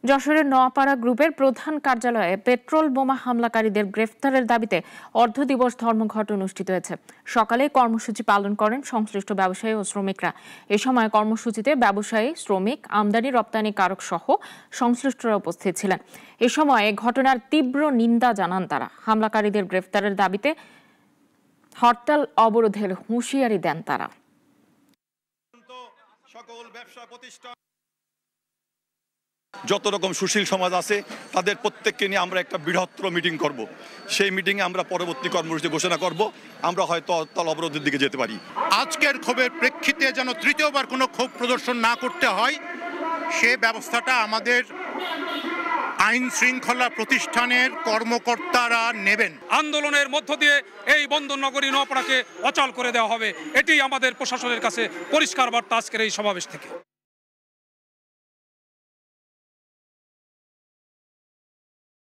যশোরের নোয়াপাড়া গ্রুপের প্রধান কার্যালয়ে পেট্রোল বোমা হামলাকারীদের গ্রেফতারের দাবিতে অর্ধদিবস ধর্মঘট অনুষ্ঠিত হয়েছে। সকালে কর্মসূচি পালন করেন সংশ্লিষ্ট ব্যবসায়ী ও শ্রমিকরা। এ সময় কর্মসূচিতে ব্যবসায়ী, শ্রমিক, আমদানি রপ্তানি কারক সহ সংশ্লিষ্টরা উপস্থিত ছিলেন। এ সময় ঘটনার তীব্র নিন্দা জানান তারা। হামলাকারীদের গ্রেফতারের দাবিতে হরতাল অবরোধের হুঁশিয়ারি দেন তারা। যত রকম সুশীল সমাজ আছে তাদের প্রত্যেককে নিয়ে আমরা একটা বৃহত্তর মিটিং করব। সেই মিটিংয়ে আমরা পরবর্তী কর্মসূচি ঘোষণা করব। আমরা হয়তো হরতাল অবরোধের দিকে যেতে পারি। আজকের ক্ষোভের প্রেক্ষিতে যেন তৃতীয়বার কোনো ক্ষোভ প্রদর্শন না করতে হয়, সে ব্যবস্থাটা আমাদের আইন শৃঙ্খলা প্রতিষ্ঠানের কর্মকর্তারা নেবেন। আন্দোলনের মধ্য দিয়ে এই বন্দরনগরী নোয়াপাড়াকে অচল করে দেওয়া হবে, এটি আমাদের প্রশাসনের কাছে পরিষ্কার বার্তা আজকের এই সমাবেশ থেকে।